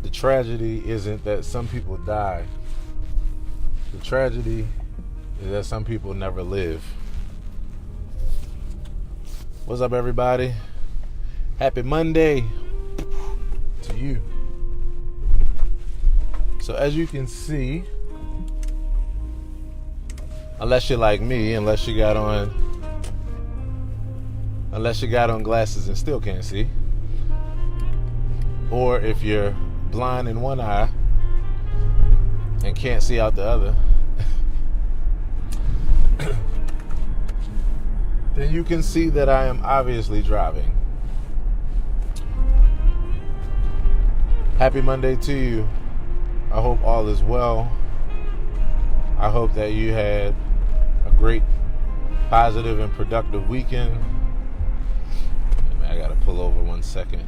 The tragedy isn't that some people die. The tragedy is that some people never live. What's up, everybody? Happy Monday to you. So as you can see, unless you're like me, unless you got on glasses and still can't see, or if you're blind in one eye and can't see out the other, then you can see that I am obviously driving. Happy Monday to you. I hope all is well. I hope that you had a great, positive, and productive weekend. I gotta pull over 1 second.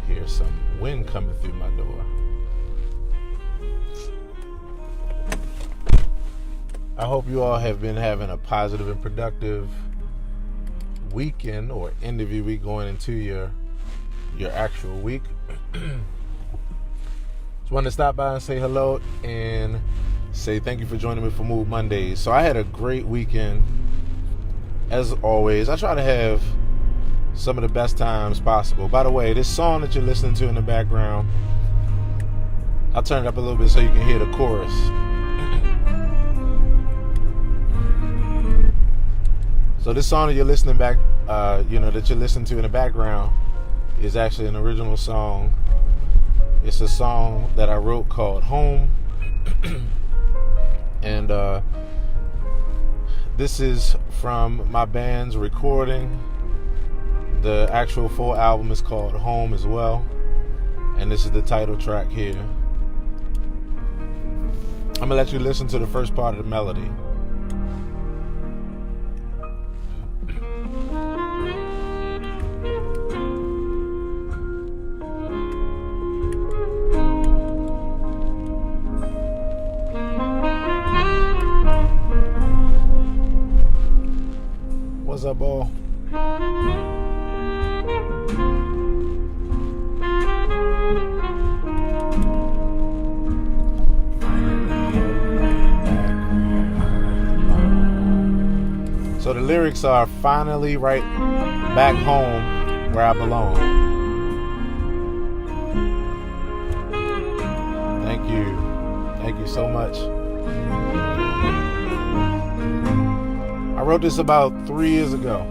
Here's some wind coming through my door. I hope you all have been having a positive and productive weekend or end of your week going into your actual week. Just wanted to stop by and say hello and say thank you for joining me for Move Mondays. So I had a great weekend. As always, I try to have some of the best times possible. By the way, this song that you're listening to in the background, I'll turn it up a little bit so you can hear the chorus. So this song that you're listening that you're listening to in the background is actually an original song. It's a song that I wrote called Home. And this is from my band's recording. The actual full album is called Home as well. And this is the title track here. I'm going to let you listen to the first part of the melody. What's up, Bo? So the lyrics are finally right back home where I belong. Thank you. Thank you so much. I wrote this about 3 years ago.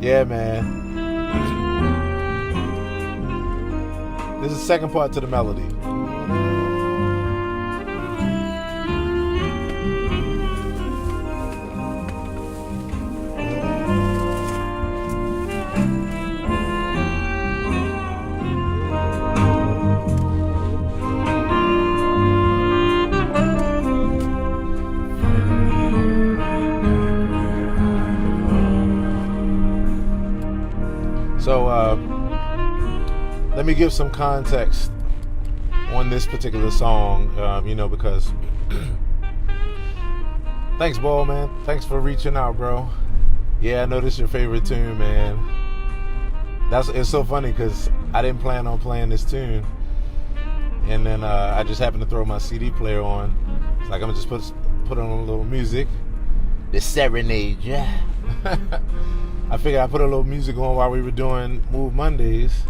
Yeah, man. This is the second part to the melody. So let me give some context on this particular song, because thanks, Ball, man. Thanks for reaching out, bro. Yeah, I know this is your favorite tune, man. It's so funny because I didn't plan on playing this tune, and then I just happened to throw my CD player on. It's like I'm gonna just put on a little music. The serenade, yeah. I figured I'd put a little music on while we were doing Move Mondays.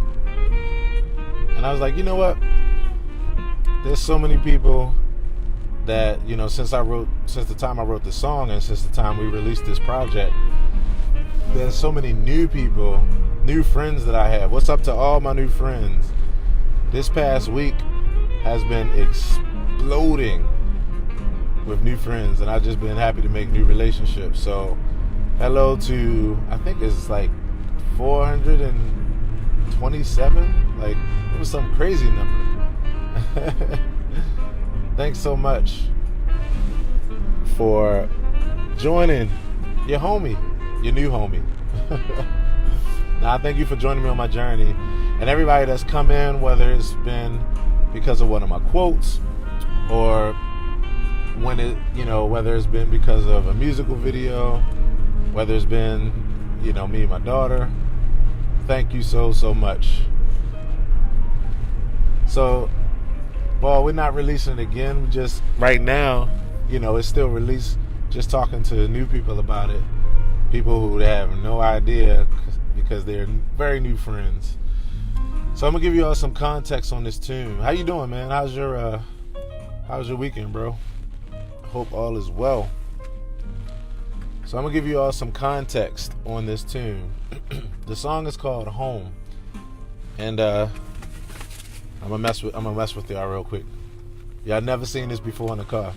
And I was like, you know what? There's so many people that, since the time I wrote the song and since the time we released this project, there's so many new people, new friends that I have. What's up to all my new friends? This past week has been exploding with new friends, and I've just been happy to make new relationships. So hello to, I think it's like 427. Like, it was some crazy number. Thanks so much for joining your homie, your new homie. Now, I thank you for joining me on my journey. And everybody that's come in, whether it's been because of one of my quotes, or when it, whether it's been because of a musical video, whether it's been, me and my daughter. Thank you so much. So, well, we're not releasing it again. We just, right now, it's still released. Just talking to new people about it. People who have no idea because they're very new friends. So I'm gonna give you all some context on this tune. How you doing, man? How's your weekend, bro? Hope all is well. So I'm gonna give you all some context on this tune. The song is called Home, and I'm gonna mess with y'all real quick. Y'all never seen this before in the car.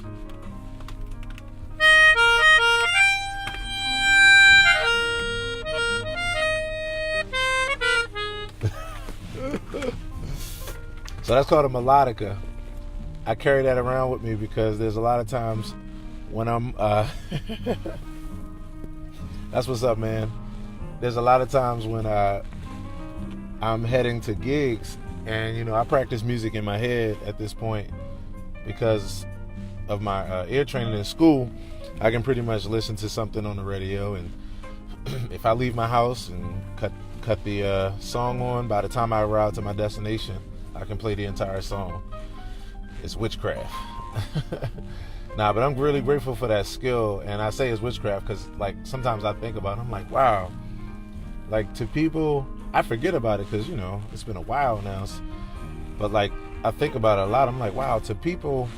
So that's called a melodica. I carry that around with me because there's a lot of times when I'm that's what's up, man. There's a lot of times when I'm heading to gigs, and I practice music in my head at this point because of my ear training in school. I can pretty much listen to something on the radio, and if I leave my house and cut the song on, by the time I arrive to my destination, I can play the entire song. It's witchcraft. Nah, but I'm really grateful for that skill, and I say it's witchcraft because, like, sometimes I think about it, I'm like, wow. Like, to people, I forget about it because, it's been a while now. But, like, I think about it a lot. I'm like, wow, to people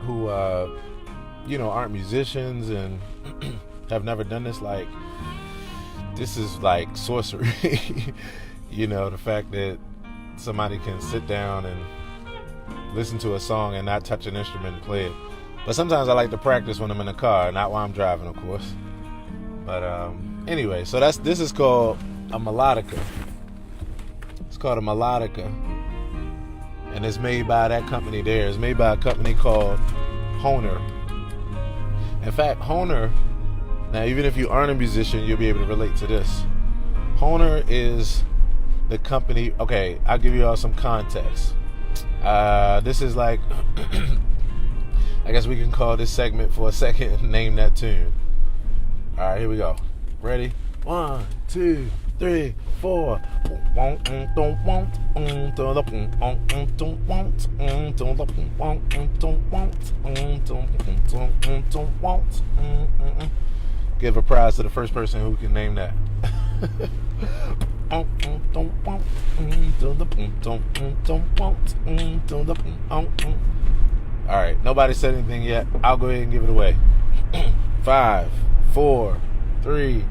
who, aren't musicians and have never done this, like, this is like sorcery. The fact that somebody can sit down and listen to a song and not touch an instrument and play it. But sometimes I like to practice when I'm in the car, not while I'm driving, of course. But anyway, so this is called a melodica. It's called a melodica, and it's made by that company there. It's made by a company called Hohner. In fact, Hohner, now even if you aren't a musician, you'll be able to relate to this. Hohner is the company. Okay, I'll give you all some context. This is like, I guess we can call this segment for a second, name that tune. All right, here we go. Ready? 1, 2, 3, 4. Give a prize to the first person who can name that. Alright, nobody said anything yet. I'll go ahead and give it away. 5, 4, 3.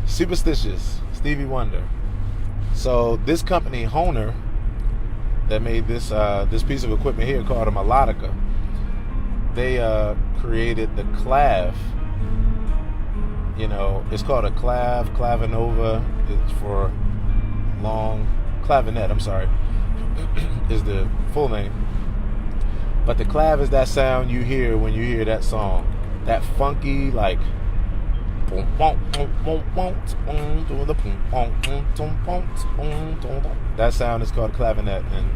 Superstitious, Stevie Wonder. So this company, Hohner, that made this piece of equipment here called a melodica, they created the clav. It's called a clavinova. It's for long clavinet. I'm sorry, is the full name. But the clav is that sound you hear when you hear that song. That funky, like, that sound is called clavinet, and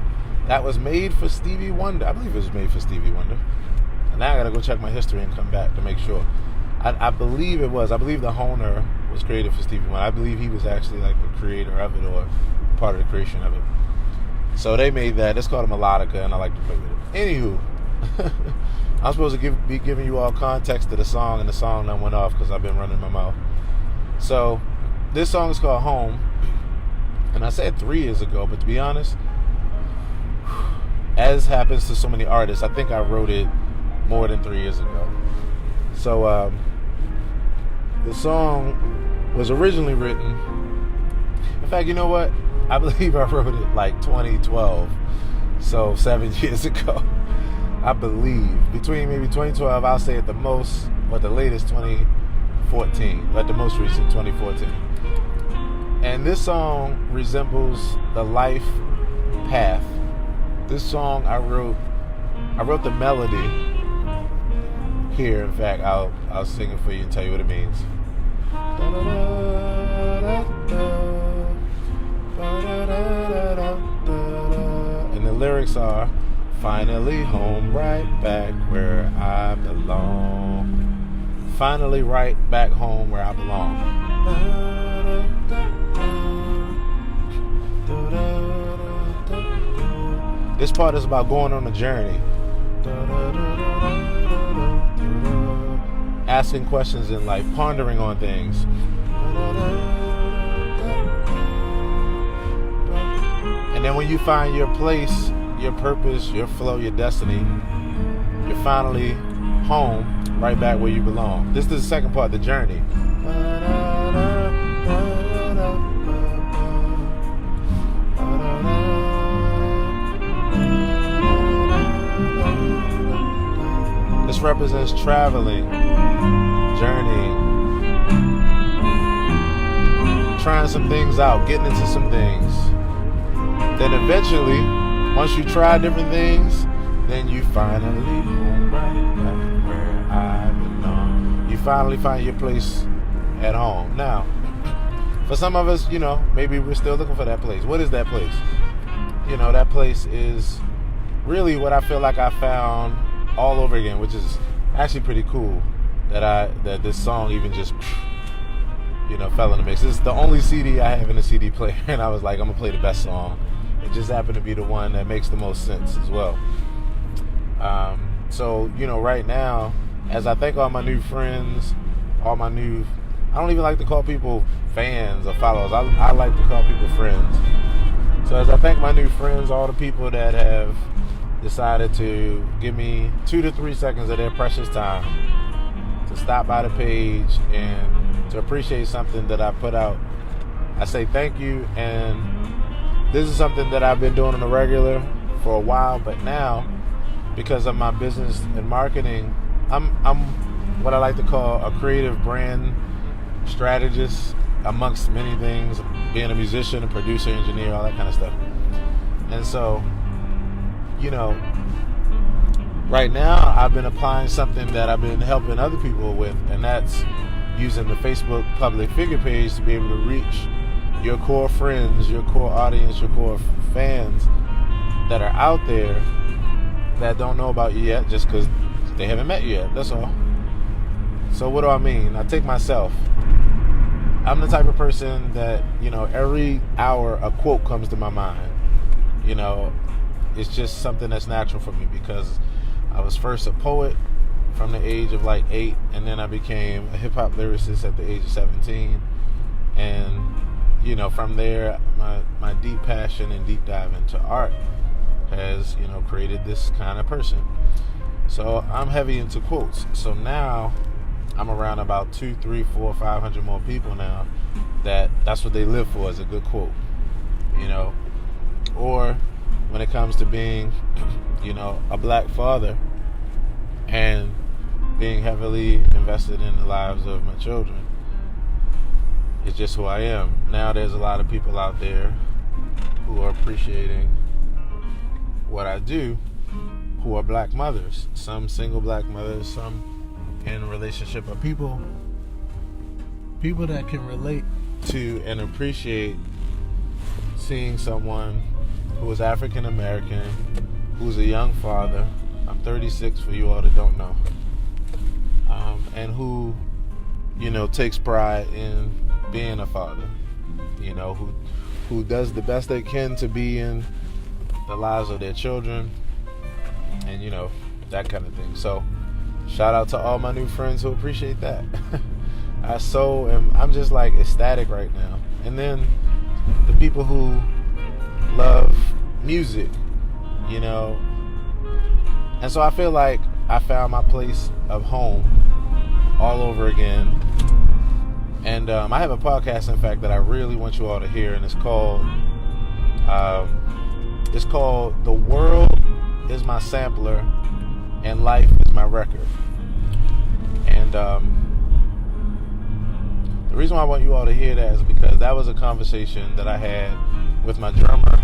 that was made for Stevie Wonder. I believe it was made for Stevie Wonder. And now I gotta go check my history and come back to make sure. I believe it was. I believe the Hohner was created for Stevie Wonder. I believe he was actually like the creator of it, or part of the creation of it. So they made that. It's called a melodica, and I like to play with it. Anywho, I'm supposed to be giving you all context to the song, and the song that went off because I've been running my mouth. So this song is called Home, and I said 3 years ago, but to be honest, as happens to so many artists, I think I wrote it more than 3 years ago. So the song was originally written, in fact, you know what? I believe I wrote it like 2012, so 7 years ago. I believe between maybe 2012, I'll say at the most, or the latest 2014, but the most recent 2014. And this song resembles the life path. This song I wrote the melody here. In fact, I'll sing it for you and tell you what it means. lyrics are, finally home, right back where I belong. Finally right back home where I belong. This part is about going on a journey. Asking questions in life, pondering on things. And then when you find your place, your purpose, your flow, your destiny, you're finally home, right back where you belong. This is the second part, the journey. This represents traveling, journeying, trying some things out, getting into some things. Then eventually, once you try different things, then you finally home right back where I belong. You finally find your place at home. Now, for some of us, maybe we're still looking for that place. What is that place? That place is really what I feel like I found all over again, which is actually pretty cool that this song even just fell in the mix. This is the only CD I have in the CD player, and I was like, I'm gonna play the best song. It just happened to be the one that makes the most sense as well. So right now, as I thank all my new friends, I don't even like to call people fans or followers. I like to call people friends. So as I thank my new friends, all the people that have decided to give me 2 to 3 seconds of their precious time to stop by the page and to appreciate something that I put out, I say thank you. And this is something that I've been doing on a regular for a while, but now, because of my business and marketing, I'm what I like to call a creative brand strategist amongst many things, being a musician, a producer, engineer, all that kind of stuff. And so, right now I've been applying something that I've been helping other people with, and that's using the Facebook public figure page to be able to reach your core friends, your core audience, your core fans that are out there that don't know about you yet just because they haven't met you yet. That's all. So what do I mean? I take myself. I'm the type of person that, every hour a quote comes to my mind. It's just something that's natural for me because I was first a poet from the age of 8, and then I became a hip-hop lyricist at the age of 17. And, from there, my deep passion and deep dive into art has, created this kind of person. So I'm heavy into quotes. So now I'm around about 200, 300, 400, 500 more people now that's what they live for, is a good quote. Or when it comes to being, a black father and being heavily invested in the lives of my children, it's just who I am. Now there's a lot of people out there who are appreciating what I do, who are black mothers, some single black mothers, some in a relationship, of people that can relate to and appreciate seeing someone who is African American, who's a young father. I'm 36 for you all that don't know, and who takes pride in being a father, who does the best they can to be in the lives of their children, and that kind of thing. So shout out to all my new friends who appreciate that. I'm just ecstatic right now. And then the people who love music, and so I feel like I found my place of home all over again. And I have a podcast, in fact, that I really want you all to hear, and it's called The World is My Sampler and Life is My Record. And the reason why I want you all to hear that is because that was a conversation that I had with my drummer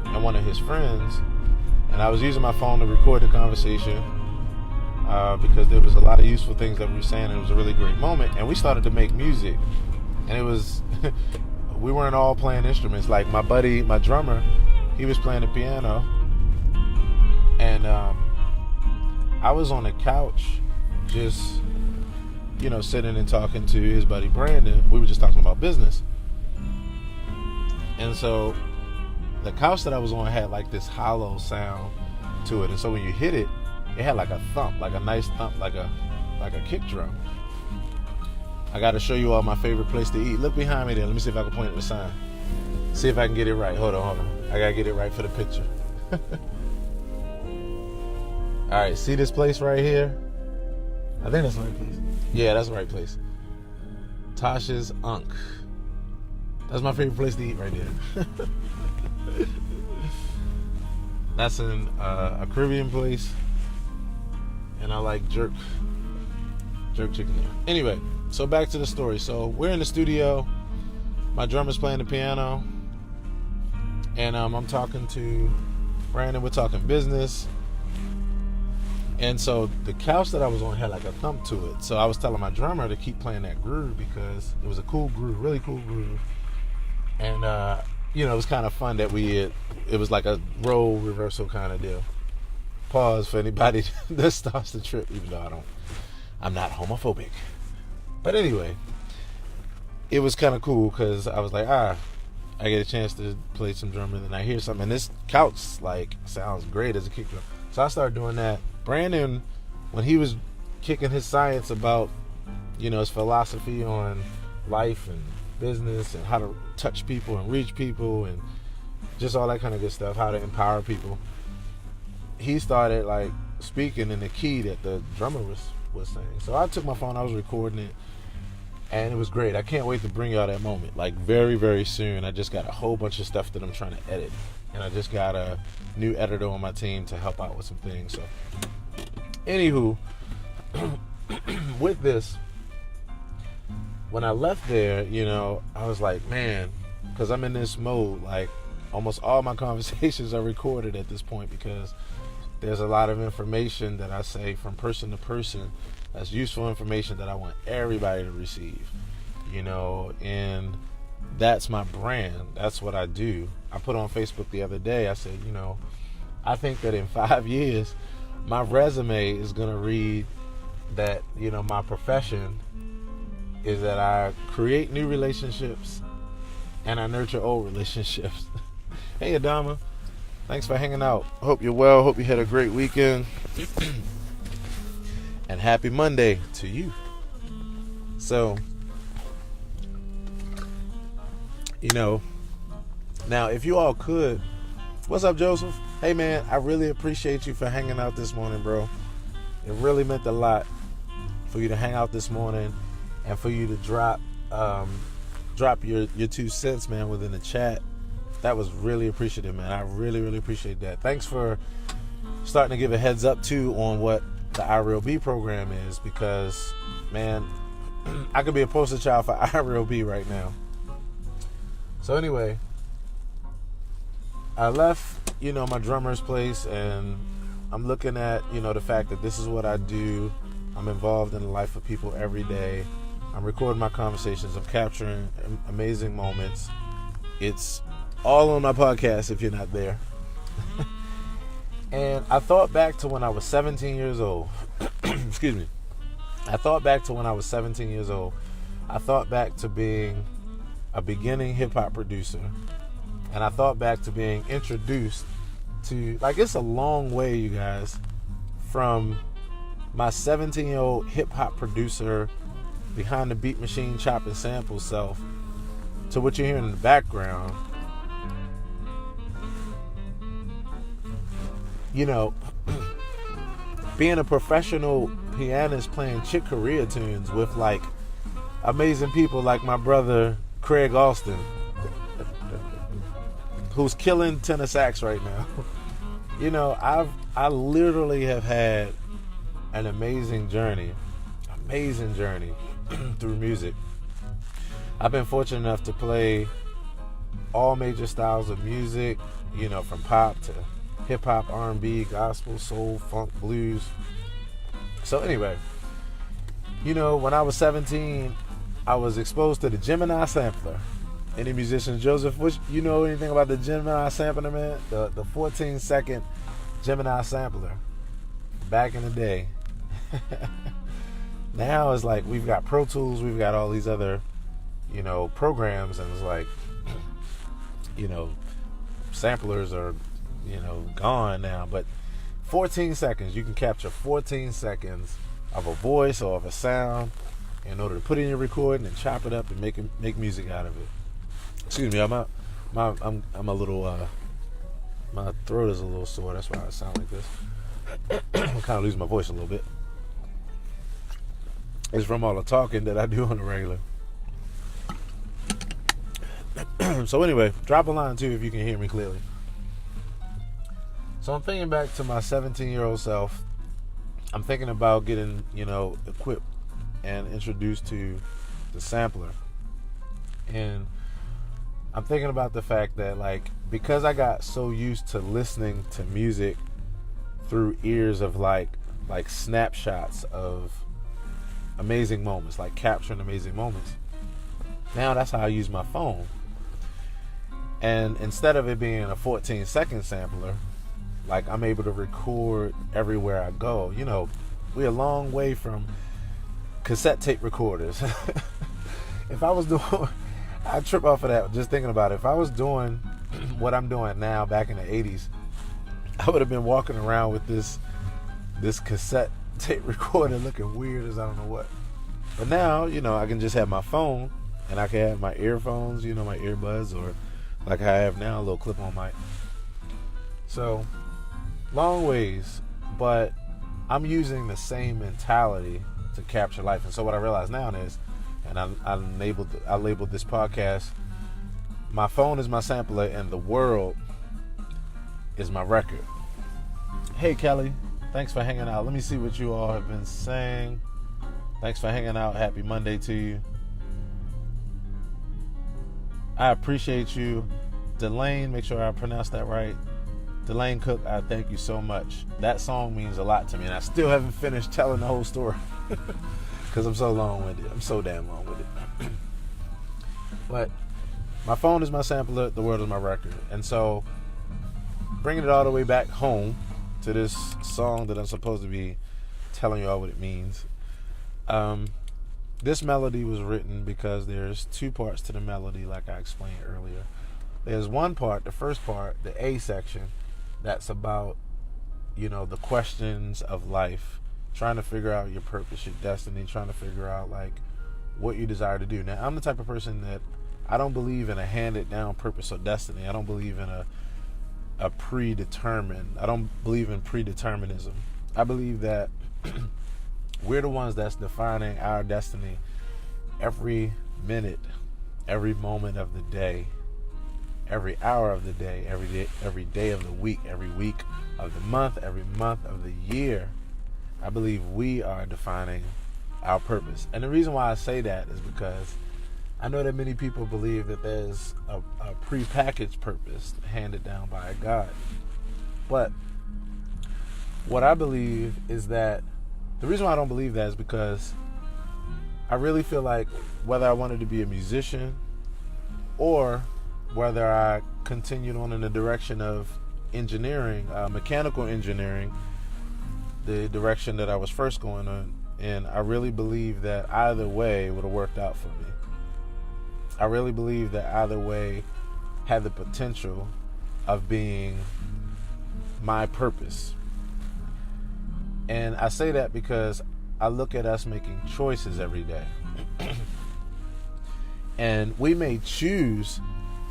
and one of his friends, and I was using my phone to record the conversation because there was a lot of useful things that we were saying, and it was a really great moment. And we started to make music, and it was we weren't all playing instruments. Like my buddy, my drummer, he was playing the piano, And I was on the couch just, sitting and talking to his buddy Brandon. We were just talking about business. And so the couch that I was on had like this hollow sound to it. And so when you hit it, it had like a thump, like a nice thump, like a kick drum. I got to show you all my favorite place to eat. Look behind me there. Let me see if I can point at the sign. See if I can get it right. Hold on. I got to get it right for the picture. All right, see this place right here? I think that's the right place. Yeah, that's the right place. Tasha's Unk. That's my favorite place to eat right there. That's in a Caribbean place. And I like jerk chicken there. Anyway, so back to the story. So we're in the studio. My drummer's playing the piano. And I'm talking to Brandon. We're talking business. And so the couch that I was on had like a thump to it. So I was telling my drummer to keep playing that groove because it was a cool groove, really cool groove. And, it was kind of fun that it was like a role reversal kind of deal. Pause for anybody that starts the trip, even though I'm not homophobic. But anyway, it was kind of cool because I was like, I get a chance to play some drum and then I hear something. And this couch sounds great as a kick drum. So I started doing that. Brandon, when he was kicking his science about, his philosophy on life and business and how to touch people and reach people and just all that kind of good stuff, how to empower people, he started speaking in the key that the drummer was saying. So I took my phone, I was recording it, and it was great. I can't wait to bring y'all that moment, very, very soon. I just got a whole bunch of stuff that I'm trying to edit, and I just got a new editor on my team to help out with some things. So anywho, with this, when I left there, I was like, man, because I'm in this mode, almost all my conversations are recorded at this point because there's a lot of information that I say from person to person that's useful information that I want everybody to receive, and that's my brand. That's what I do. I put on Facebook the other day, I said, I think that in 5 years, my resume is going to read that, my profession is that I create new relationships and I nurture old relationships. Hey, Adama. Thanks for hanging out. Hope you're well. Hope you had a great weekend. And happy Monday to you. So, now if you all could, what's up, Joseph? Hey, man, I really appreciate you for hanging out this morning, bro. It really meant a lot for you to hang out this morning and for you to drop your 2 cents, man, within the chat. That was really appreciative, man. I really, really appreciate that. Thanks for starting to give a heads up, too, on what the iRealB program is because, man, I could be a poster child for iRealB right now. So anyway, I left, my drummer's place, and I'm looking at, the fact that this is what I do. I'm involved in the life of people every day. I'm recording my conversations. I'm capturing amazing moments. It's all on my podcast if you're not there. And I thought back to when I was 17 years old. Excuse me. I thought back to when I was 17 years old. I thought back to being a beginning hip-hop producer. And I thought back to being introduced to, it's a long way, you guys, from my 17-year-old hip-hop producer behind the beat machine chopping sample self to what you're hearing in the background. Being a professional pianist playing Chick Corea tunes with amazing people like my brother Craig Alston, who's killing tenor sax right now. I literally have had an amazing journey through music. I've been fortunate enough to play all major styles of music, from pop to hip hop, R&B, gospel, soul, funk, blues. So anyway, when I was 17, I was exposed to the Gemini sampler. Any musicians, Joseph, you know anything about the Gemini sampler, man? The 14-second Gemini sampler back in the day. Now it's like we've got Pro Tools, we've got all these other, programs, and it's like, samplers are, gone now. But 14 seconds, you can capture 14 seconds of a voice or of a sound in order to put it in your recording and chop it up and make music out of it. Excuse me, I'm a little my throat is a little sore. That's why I sound like this. I'm kind of losing my voice a little bit. It's from all the talking that I do on the regular. So anyway, drop a line too if you can hear me clearly. So I'm thinking back to my 17-year-old self. I'm thinking about getting, equipped and introduced to the sampler. And I'm thinking about the fact that, because I got so used to listening to music through ears of like snapshots of amazing moments, like capturing amazing moments. Now that's how I use my phone. And instead of it being a 14-second sampler, I'm able to record everywhere I go. We're a long way from cassette tape recorders. If I was doing, I trip off of that just thinking about it. If I was doing what I'm doing now back in the 80s, I would have been walking around with this cassette tape recorder looking weird as I don't know what. But now, I can just have my phone and I can have my earphones, my earbuds, or like I have now, a little clip-on mic. So, long ways, but I'm using the same mentality to capture life. And so what I realize now is, and I labeled this podcast, my phone is my sampler and the world is my record. Hey Kelly, thanks for hanging out. Let me see what you all have been saying. Thanks for hanging out. Happy Monday to you. I appreciate you. Delane, make sure I pronounce that right. Delane Cook, I thank you so much. That song means a lot to me, and I still haven't finished telling the whole story because I'm so long-winded. I'm so damn long-winded. But my phone is my sampler, the world is my record. And so bringing it all the way back home to this song that I'm supposed to be telling you all what it means. This melody was written because there's two parts to the melody, like I explained earlier. There's one part, the first part, the A section, that's about, the questions of life, trying to figure out your purpose, your destiny, trying to figure out, what you desire to do. Now, I'm the type of person that I don't believe in a handed down purpose or destiny. I don't believe in a predetermined. I don't believe in predeterminism. I believe that we're the ones that's defining our destiny every minute, every moment of the day, every hour of the day, every day of the week, every week of the month, every month of the year. I believe we are defining our purpose. And the reason why I say that is because I know that many people believe that there's a prepackaged purpose handed down by God. But what I believe is that the reason why I don't believe that is because I really feel like whether I wanted to be a musician or whether I continued on in the direction of engineering, mechanical engineering, the direction that I was first going on, and I really believe that either way would have worked out for me. I really believe that either way had the potential of being my purpose. And I say that because I look at us making choices every day. And we may choose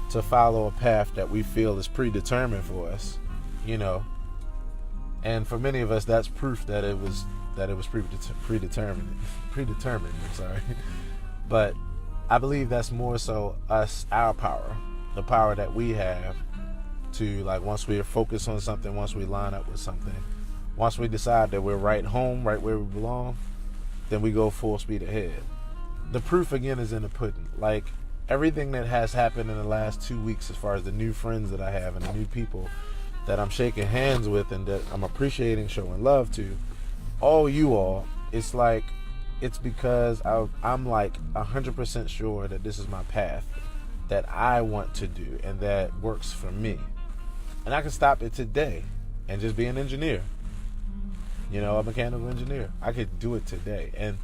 to follow a path that we feel is predetermined for us, And for many of us, that's proof that it was predetermined. I'm sorry. But I believe that's more so our power, the power that we have to, once we are focused on something, once we line up with something, once we decide that we're right home, right where we belong, then we go full speed ahead. The proof, again, is in the pudding. Everything that has happened in the last 2 weeks, as far as the new friends that I have and the new people that I'm shaking hands with and that I'm appreciating, showing love to, all you all, it's because I'm 100% sure that this is my path that I want to do and that works for me. And I can stop it today and just be an engineer. A mechanical engineer. I could do it today. And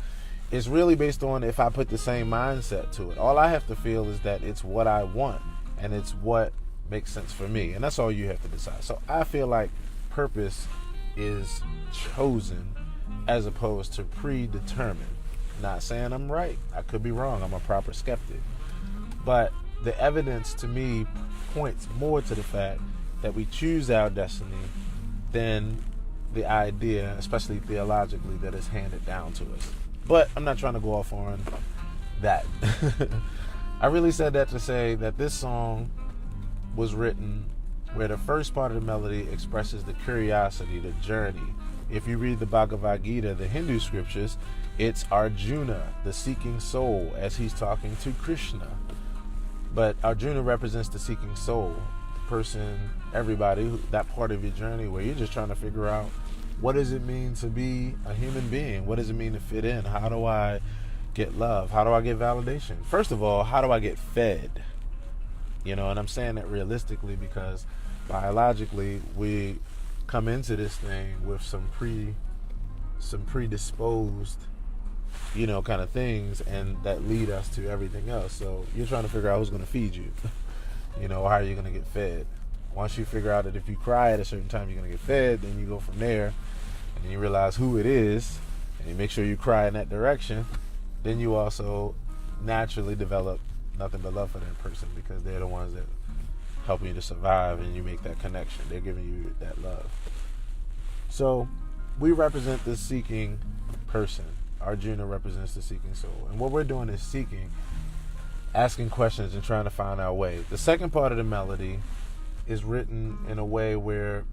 it's really based on if I put the same mindset to it. All I have to feel is that it's what I want and it's what makes sense for me. And that's all you have to decide. So I feel like purpose is chosen as opposed to predetermined. Not saying I'm right. I could be wrong. I'm a proper skeptic. But the evidence to me points more to the fact that we choose our destiny than the idea, especially theologically, that is handed down to us. But I'm not trying to go off on that. I really said that to say that this song was written where the first part of the melody expresses the curiosity, the journey. If you read the Bhagavad Gita, the Hindu scriptures, it's Arjuna, the seeking soul, as he's talking to Krishna. But Arjuna represents the seeking soul, the person, everybody, that part of your journey where you're just trying to figure out, what does it mean to be a human being? What does it mean to fit in? How do I get love? How do I get validation? First of all, how do I get fed? And I'm saying that realistically because biologically we come into this thing with some predisposed, kind of things, and that lead us to everything else. So you're trying to figure out who's going to feed you, how are you going to get fed? Once you figure out that if you cry at a certain time, you're going to get fed, then you go from there, and then you realize who it is, and you make sure you cry in that direction, then you also naturally develop nothing but love for that person because they're the ones that help you to survive, and you make that connection. They're giving you that love. So we represent the seeking person. Arjuna represents the seeking soul. And what we're doing is seeking, asking questions, and trying to find our way. The second part of the melody is written in a way where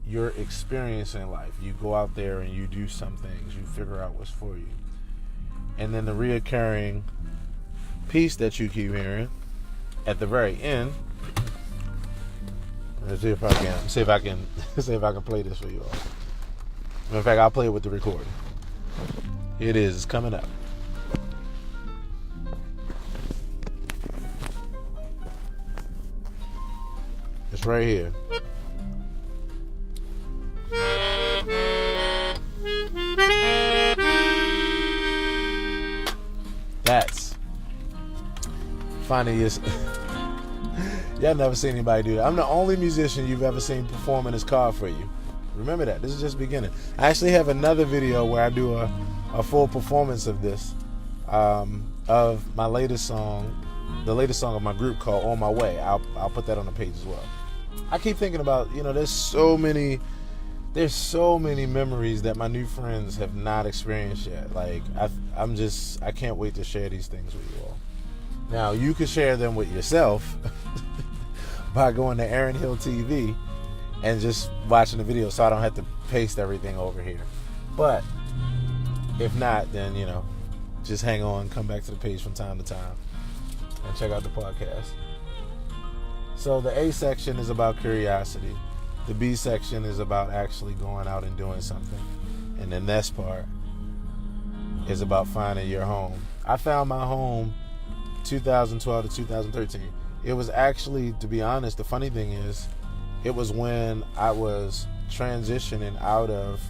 you're experiencing life. You go out there and you do some things. You figure out what's for you. And then the reoccurring piece that you keep hearing at the very end. Let's see if I can play this for you all. In fact, I'll play it with the recording. It is. It's coming up. It's right here. That's funny. Y'all never seen anybody do that. I'm the only musician you've ever seen performing his card for you. Remember that. This is just beginning. I actually have another video where I do a full performance of this, of my latest song, the latest song of my group called On My Way. I'll put that on the page as well. I keep thinking about, there's so many memories that my new friends have not experienced yet. Like, I can't wait to share these things with you all. Now, you can share them with yourself by going to Aaron Hill TV and just watching the video, so I don't have to paste everything over here. But if not, then, just hang on, come back to the page from time to time and check out the podcast. So the A section is about curiosity. The B section is about actually going out and doing something. And the next part is about finding your home. I found my home 2012 to 2013. It was actually, to be honest, the funny thing is, it was when I was transitioning out of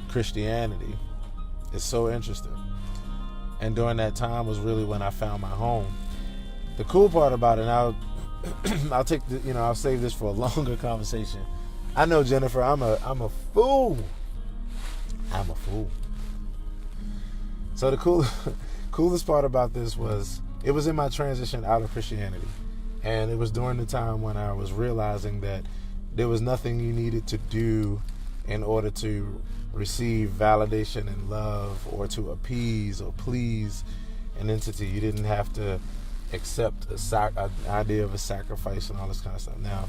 Christianity. It's so interesting. And during that time was really when I found my home. The cool part about it, now I'll take I'll save this for a longer conversation. I know, Jennifer, I'm a fool. I'm a fool. So the coolest part about this was, it was in my transition out of Christianity. And it was during the time when I was realizing that there was nothing you needed to do in order to receive validation and love, or to appease or please an entity. You didn't have to accept an idea of a sacrifice and all this kind of stuff. Now,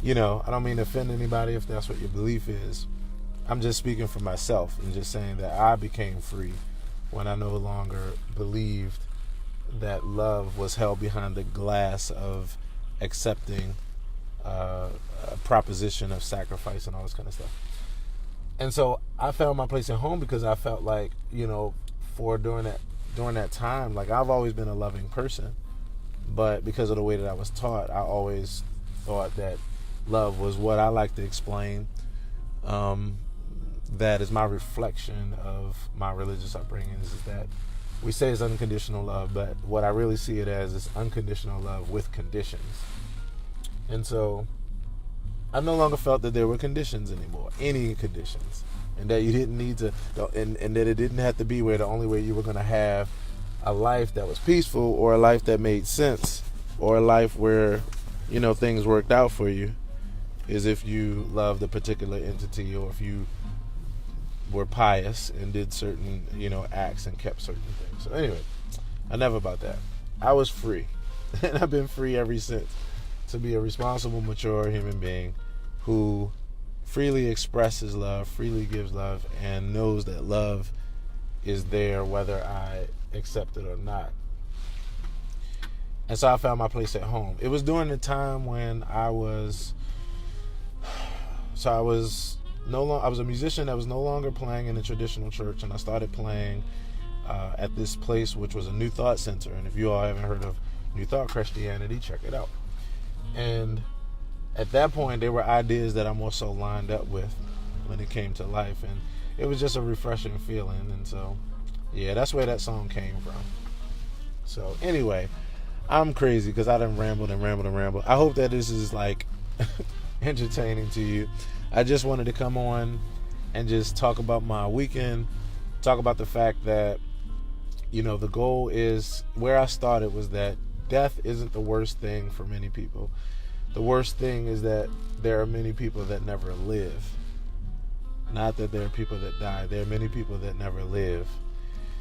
I don't mean to offend anybody if that's what your belief is. I'm just speaking for myself and just saying that I became free when I no longer believed that love was held behind the glass of accepting a proposition of sacrifice and all this kind of stuff. And so I found my place at home because I felt like, during that time, like, I've always been a loving person, but because of the way that I was taught, I always thought that love was what I like to explain that is my reflection of my religious upbringing is that we say it's unconditional love, but what I really see it as is unconditional love with conditions. And so I no longer felt that there were conditions anymore, any conditions, and that you didn't need to, and that it didn't have to be where the only way you were going to have a life that was peaceful or a life that made sense or a life where, you know, things worked out for you is if you loved a particular entity or if you were pious and did certain, you know, acts and kept certain things. So anyway, enough about that. I was free, and I've been free ever since, to be a responsible, mature human being who freely expresses love, freely gives love, and knows that love is there whether I accept it or not. And so I found my place at home. It was during the time when I was a musician that was no longer playing in the traditional church, and I started playing at this place which was a New Thought Center. And if you all haven't heard of New Thought Christianity, check it out. And at that point, there were ideas that I'm also lined up with when it came to life, and it was just a refreshing feeling. And so, yeah, that's where that song came from. So anyway, I'm crazy because I done rambled. I hope that this is like entertaining to you. I just wanted to come on and just talk about my weekend, talk about the fact that, you know, the goal is, where I started was that death isn't the worst thing for many people. The worst thing is that there are many people that never live. Not that there are people that die. There are many people that never live.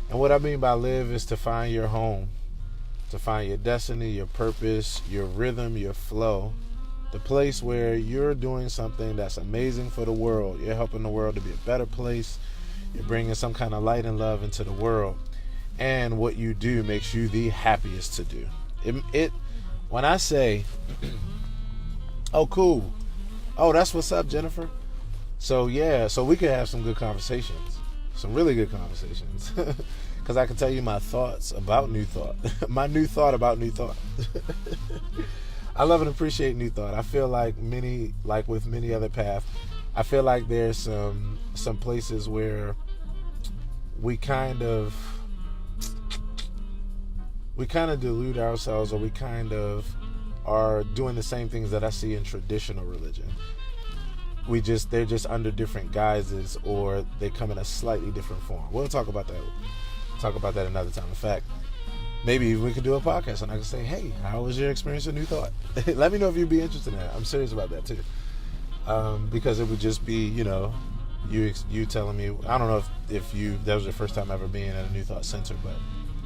And what I mean by live is to find your home, to find your destiny, your purpose, your rhythm, your flow. The place where you're doing something that's amazing for the world. You're helping the world to be a better place. You're bringing some kind of light and love into the world. And what you do makes you the happiest to do. When I say, oh, cool. Oh, that's what's up, Jennifer. So, yeah, so we could have some good conversations. Some really good conversations. Because I can tell you my thoughts about New Thought. My new thought about New Thought. I love and appreciate New Thought. I feel like with many other paths, I feel like there's some places where we kind of delude ourselves, or we kind of are doing the same things that I see in traditional religion. They're just under different guises, or they come in a slightly different form. We'll talk about that another time. In fact, maybe we could do a podcast and I can say, hey, how was your experience with New Thought? Let me know if you'd be interested in that. I'm serious about that too. Because it would just be, you know, you telling me, I don't know if that was your first time ever being at a New Thought Center, but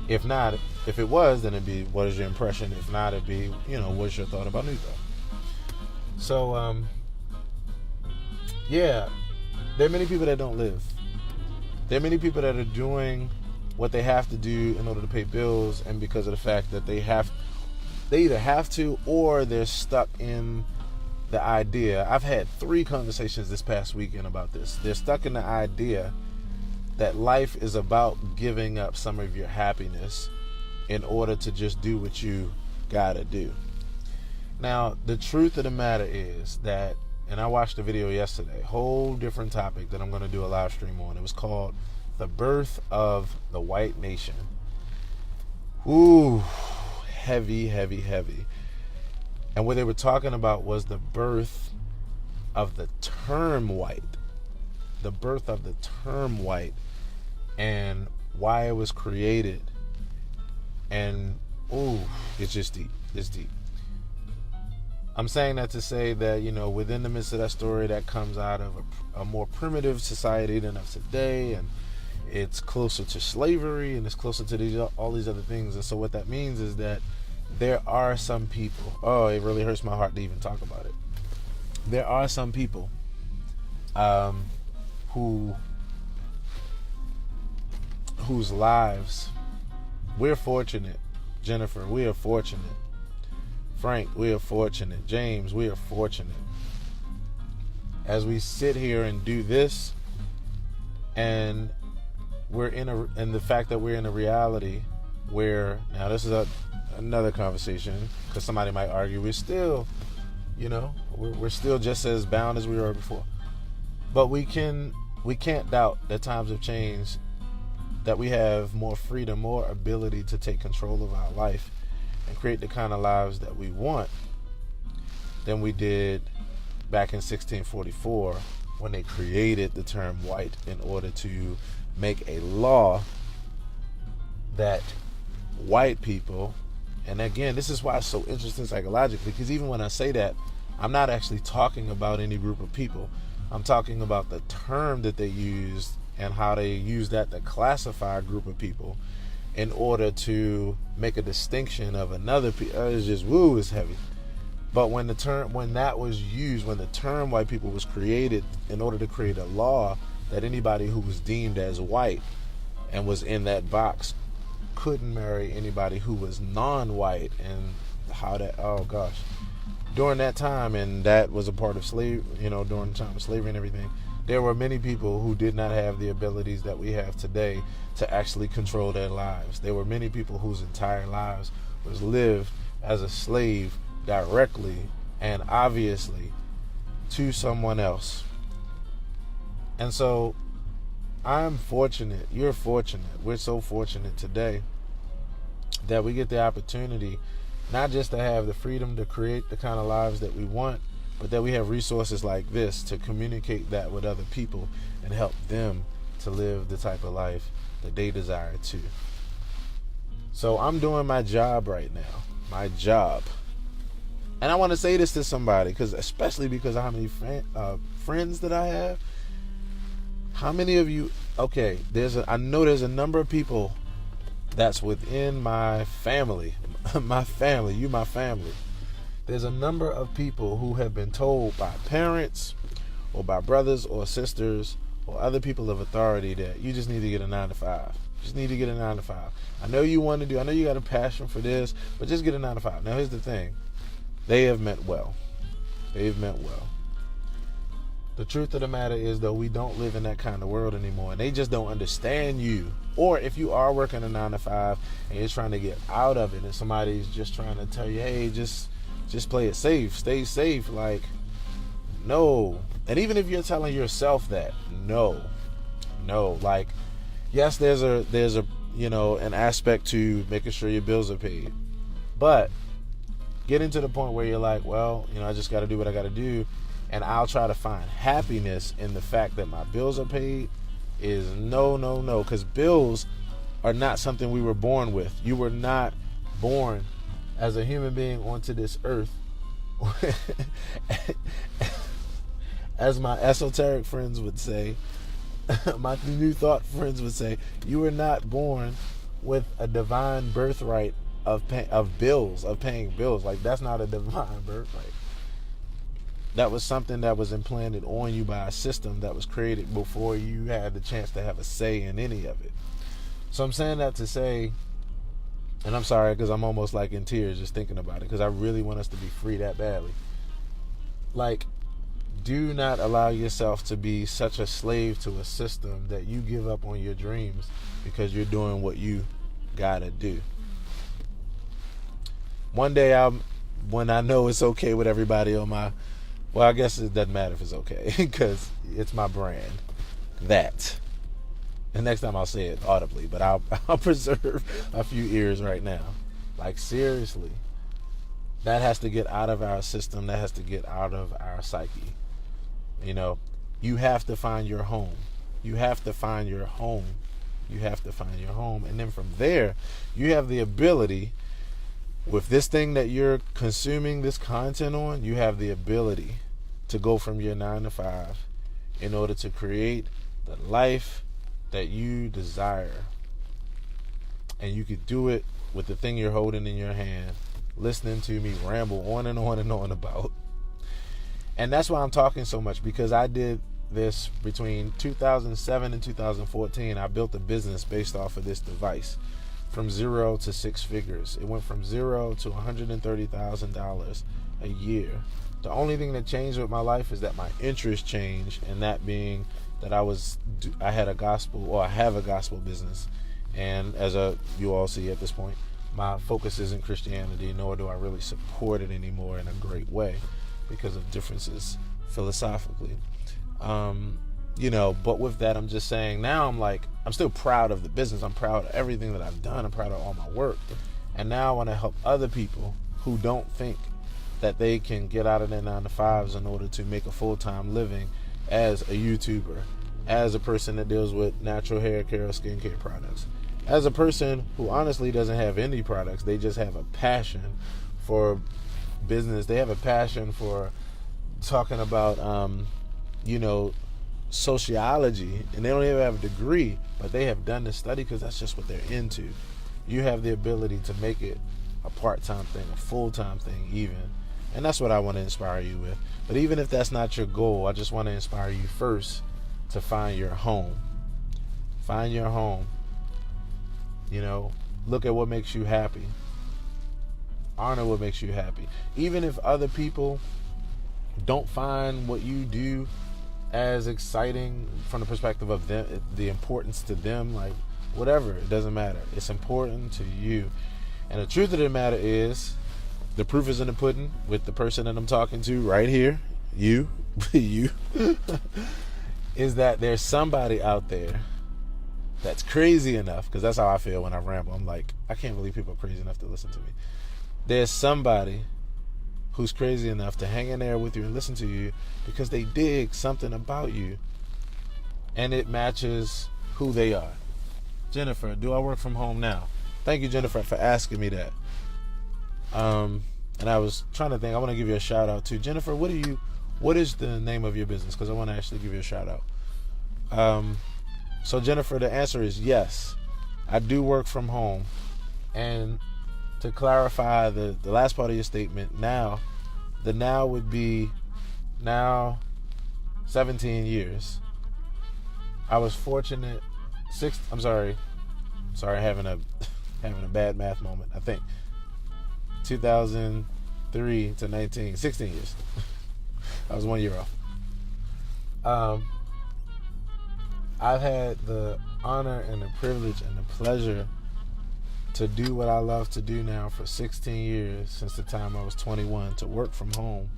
if not, if it was, then it'd be, what is your impression? If not, it'd be, you know, what's your thought about New Thought? So, yeah, there are many people that don't live. There are many people that are doing what they have to do in order to pay bills, and because of the fact that they either have to, or they're stuck in the idea. I've had 3 conversations this past weekend about this. They're stuck in the idea that life is about giving up some of your happiness in order to just do what you gotta do. Now, the truth of the matter is that, and I watched a video yesterday, whole different topic that I'm going to do a live stream on. It was called The Birth of the White Nation. Ooh, heavy. And what they were talking about was the birth of the term white. The birth of the term white and why it was created. And, ooh, it's just deep. It's deep. I'm saying that to say that, you know, within the midst of that story, that comes out of a more primitive society than of today, and it's closer to slavery, and it's closer to all these other things. And so what that means is that there are some people, oh, it really hurts my heart to even talk about it. There are some people whose lives, we're fortunate. Jennifer, we are fortunate. Frank, we are fortunate. James, we are fortunate. As we sit here and do this, and and the fact that we're in a reality where, now this is another conversation, because somebody might argue we're still, you know, we're still just as bound as we were before. But we can't doubt that times have changed, that we have more freedom, more ability to take control of our life and create the kind of lives that we want than we did back in 1644 when they created the term white in order to make a law that white people, and again, this is why it's so interesting psychologically, because even when I say that, I'm not actually talking about any group of people. I'm talking about the term that they used and how they use that to classify a group of people in order to make a distinction of another people. It's just, woo, it's heavy. But when the term white people was created in order to create a law that anybody who was deemed as white and was in that box couldn't marry anybody who was non-white, and how that, oh gosh, during that time, and that was a part of during the time of slavery and everything, there were many people who did not have the abilities that we have today to actually control their lives. There were many people whose entire lives was lived as a slave directly and obviously to someone else. And so I'm fortunate, you're fortunate, we're so fortunate today that we get the opportunity not just to have the freedom to create the kind of lives that we want, but that we have resources like this to communicate that with other people and help them to live the type of life that they desire to. So I'm doing my job right now, my job. And I want to say this to somebody, especially because of how many friends that I have. How many of you, okay, I know there's a number of people that's within my family, my family. There's a number of people who have been told by parents or by brothers or sisters or other people of authority that you just need to get a 9-to-5. Just need to get a 9-to-5. I know you got a passion for this, but just get a 9-to-5. Now here's the thing. They have meant well. The truth of the matter is, though, we don't live in that kind of world anymore, and they just don't understand you. Or if you are working a 9-to-5 and you're trying to get out of it, and somebody's just trying to tell you, hey, just play it safe, stay safe, like, no. And even if you're telling yourself that, no, like, yes, there's a an aspect to making sure your bills are paid, but getting to the point where you're like, well, I just got to do what I got to do, and I'll try to find happiness in the fact that my bills are paid, is no, because bills are not something we were born with. You were not born as a human being onto this earth. As my esoteric friends would say, my New Thought friends would say, you were not born with a divine birthright of paying bills. Like, that's not a divine birthright. That was something that was implanted on you by a system that was created before you had the chance to have a say in any of it. So I'm saying that to say, and I'm sorry because I'm almost like in tears just thinking about it, because I really want us to be free that badly. Like, do not allow yourself to be such a slave to a system that you give up on your dreams because you're doing what you gotta do. One day, when I know it's okay with everybody on my, well, I guess it doesn't matter if it's okay because it's my brand. That. And next time I'll say it audibly, but I'll preserve a few ears right now. Like, seriously, that has to get out of our system. That has to get out of our psyche. You have to find your home. You have to find your home. And then from there, you have the ability, with this thing that you're consuming this content on, you have the ability to go from your 9-to-5 in order to create the life that you desire. And you could do it with the thing you're holding in your hand, listening to me ramble on and on and on about. And that's why I'm talking so much, because I did this between 2007 and 2014. I built a business based off of this device from 0 to 6 figures. It went from 0 to $130,000 a year. The only thing that changed with my life is that my interest changed, and that being that I have a gospel business. And as you all see at this point, my focus isn't Christianity, nor do I really support it anymore in a great way because of differences philosophically. But with that, I'm just saying now I'm still proud of the business. I'm proud of everything that I've done. I'm proud of all my work. And now I want to help other people who don't think that they can get out of their 9-to-5s in order to make a full-time living as a YouTuber, as a person that deals with natural hair care or skincare products, as a person who honestly doesn't have any products. They just have a passion for business. They have a passion for talking about, sociology, and they don't even have a degree, but they have done this study because that's just what they're into. You have the ability to make it a part-time thing, a full-time thing even, and that's what I want to inspire you with. But even if that's not your goal, I just want to inspire you first to find your home. Find your home. Look at what makes you happy. Honor what makes you happy. Even if other people don't find what you do as exciting from the perspective of them, the importance to them, like whatever, it doesn't matter. It's important to you. And the truth of the matter is, the proof is in the pudding with the person that I'm talking to right here, you, is that there's somebody out there that's crazy enough, because that's how I feel when I ramble. I'm like, I can't believe people are crazy enough to listen to me. There's somebody who's crazy enough to hang in there with you and listen to you because they dig something about you and it matches who they are. Jennifer, do I work from home now? Thank you, Jennifer, for asking me that. And I was trying to think, I want to give you a shout out too. Jennifer, what is the name of your business? Because I want to actually give you a shout out. So Jennifer, the answer is yes. I do work from home. And to clarify the last part of your statement, now would be 17 years. I was fortunate. Having a bad math moment. I think 2003 to 19, 16 years. I was 1 year off. I've had the honor and the privilege and the pleasure to do what I love to do now for 16 years, since the time I was 21, to work from home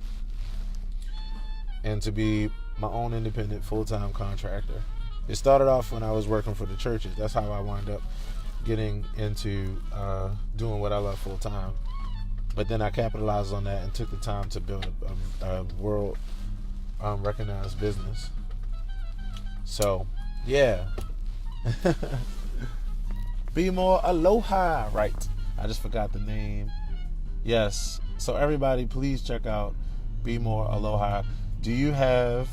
and to be my own independent full-time contractor. It started off when I was working for the churches. That's how I wound up getting into doing what I love full-time. But then I capitalized on that and took the time to build a world recognized business. So, yeah. Be More Aloha, right? I just forgot the name. Yes. So everybody, please check out Be More Aloha. Do you have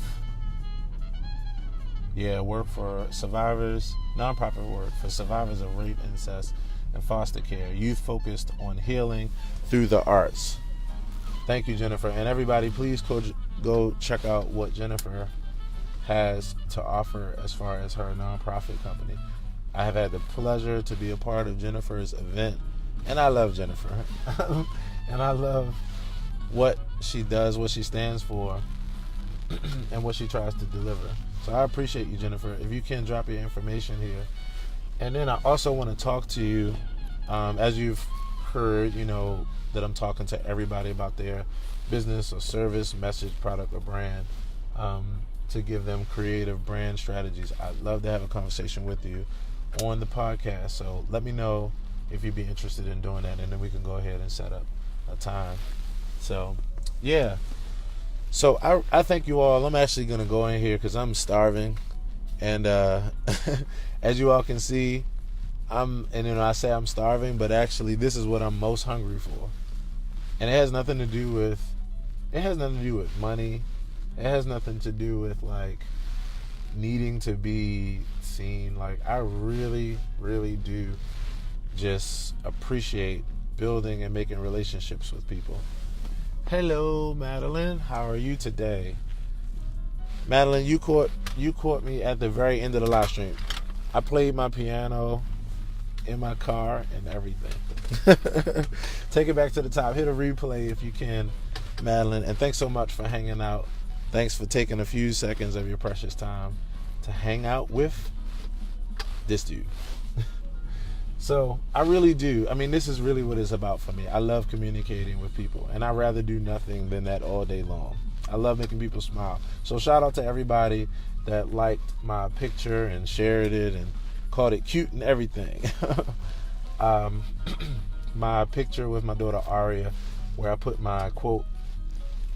work for survivors, nonprofit work for survivors of rape, incest, and foster care, youth focused on healing through the arts? Thank you, Jennifer. And everybody, please go check out what Jennifer has to offer as far as her nonprofit company. I have had the pleasure to be a part of Jennifer's event, and I love Jennifer. And I love what she does, what she stands for, and what she tries to deliver. So I appreciate you, Jennifer. If you can drop your information here. And then I also want to talk to you, as you've heard, that I'm talking to everybody about their business or service, message, product, or brand, to give them creative brand strategies. I'd love to have a conversation with you on the podcast. So let me know if you'd be interested in doing that, and then we can go ahead and set up a time. So, yeah. So I thank you all. I'm actually going to go in here because I'm starving. And as you all can see, I say I'm starving, but actually this is what I'm most hungry for. And it has nothing to do with money. It has nothing to do with like needing to be seen. Like, I really, really do just appreciate building and making relationships with people. Hello, Madeline. How are you today? Madeline, you caught me at the very end of the live stream. I played my piano in my car and everything. Take it back to the top. Hit a replay if you can, Madeline. And thanks so much for hanging out. Thanks for taking a few seconds of your precious time to hang out with this dude. So I really do. I mean, this is really what it's about for me. I love communicating with people, and I'd rather do nothing than that all day long. I love making people smile. So shout out to everybody that liked my picture and shared it and called it cute and everything. My picture with my daughter Aria, where I put my quote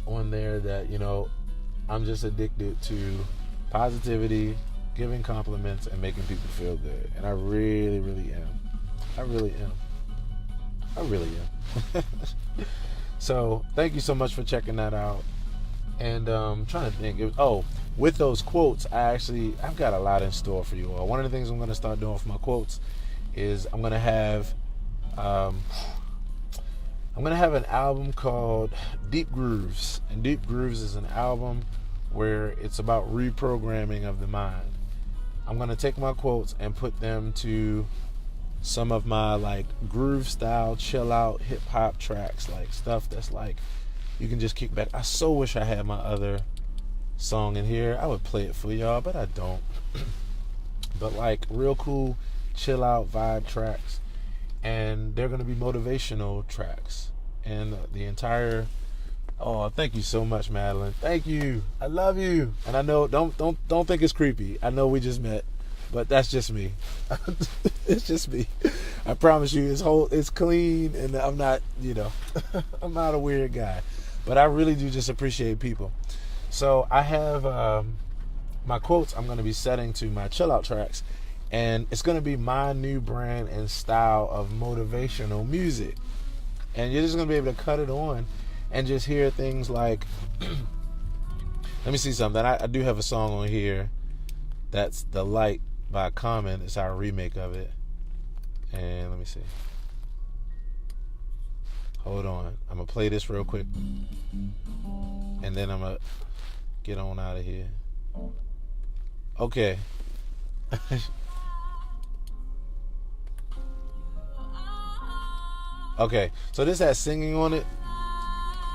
on there that, I'm just addicted to positivity, giving compliments, and making people feel good. And I really, really am. I really am. So thank you so much for checking that out. And I'm trying to think. With those quotes, I've got a lot in store for you all. One of the things I'm going to start doing for my quotes is I'm going to have an album called Deep Grooves. And Deep Grooves is an album where it's about reprogramming of the mind. I'm going to take my quotes and put them to some of my like groove style, chill out, hip hop tracks, like stuff that's like you can just kick back. I so wish I had my other song in here. I would play it for y'all, but I don't. But like real cool, chill out vibe tracks. And they're going to be motivational tracks. And the entire... Oh, thank you so much, Madeline. Thank you. I love you. And I know, don't think it's creepy. I know we just met, but that's just me. It's just me. I promise you, it's clean, and I'm not, I'm not a weird guy. But I really do just appreciate people. So I have my quotes I'm going to be setting to my chill out tracks. And it's going to be my new brand and style of motivational music. And you're just going to be able to cut it on and just hear things like, let me see something. I do have a song on here that's The Light by Common. It's our remake of it. And let me see. Hold on. I'm going to play this real quick. And then I'm going to get on out of here. Okay. Okay, so this has singing on it.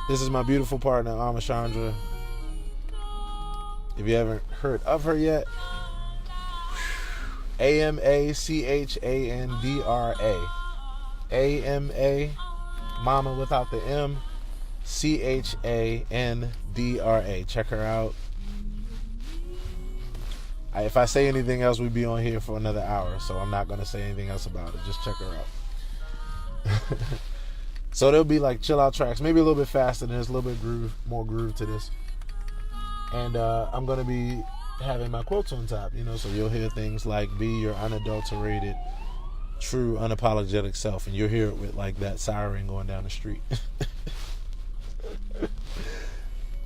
This is my beautiful partner, Amachandra. If you haven't heard of her yet, Amachandra. AMA, Mama without the M, Chandra. Check her out. If I say anything else, we'd be on here for another hour, so I'm not going to say anything else about it. Just check her out. So there'll be like chill out tracks, maybe a little bit faster. There's a little bit more groove to this, and I'm gonna be having my quotes on top, so you'll hear things like "Be your unadulterated, true, unapologetic self," and you'll hear it with like that siren going down the street.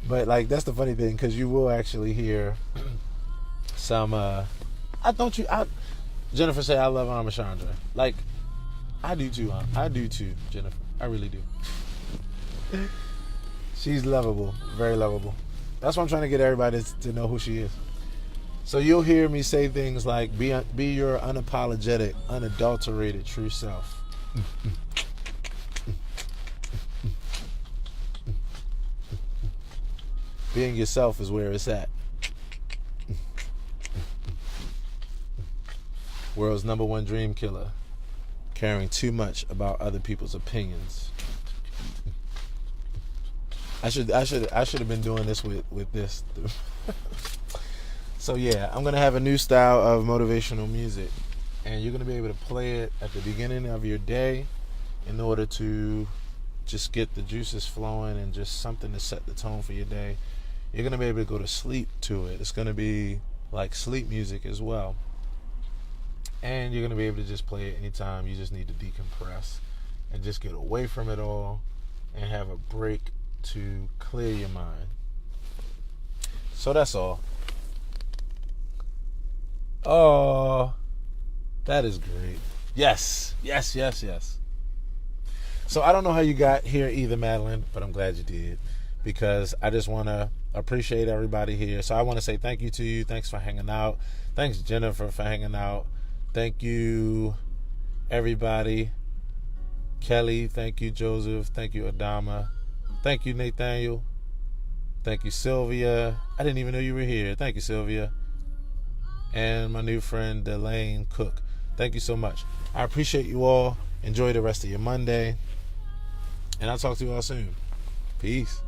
But like that's the funny thing, because you will actually hear some. Jennifer say I love Amachandra. Like. I do too, Jennifer. I really do. She's lovable, very lovable. That's why I'm trying to get everybody to know who she is. So you'll hear me say things like, be your unapologetic, unadulterated true self. Being yourself is where it's at. World's #1 dream killer. Caring too much about other people's opinions. I should have been doing this with this. So yeah, I'm gonna have a new style of motivational music, and you're gonna be able to play it at the beginning of your day in order to just get the juices flowing and just something to set the tone for your day. You're gonna be able to go to sleep to it. It's gonna be like sleep music as well. And you're going to be able to just play it anytime you just need to decompress and just get away from it all and have a break to clear your mind. So that's all. Oh, that is great. Yes. So I don't know how you got here either, Madeline, but I'm glad you did, because I just want to appreciate everybody here. So I want to say thank you to you. Thanks for hanging out. Thanks, Jennifer, for hanging out. Thank you, everybody. Kelly, thank you, Joseph. Thank you, Adama. Thank you, Nathaniel. Thank you, Sylvia. I didn't even know you were here. Thank you, Sylvia. And my new friend, Delane Cook. Thank you so much. I appreciate you all. Enjoy the rest of your Monday. And I'll talk to you all soon. Peace.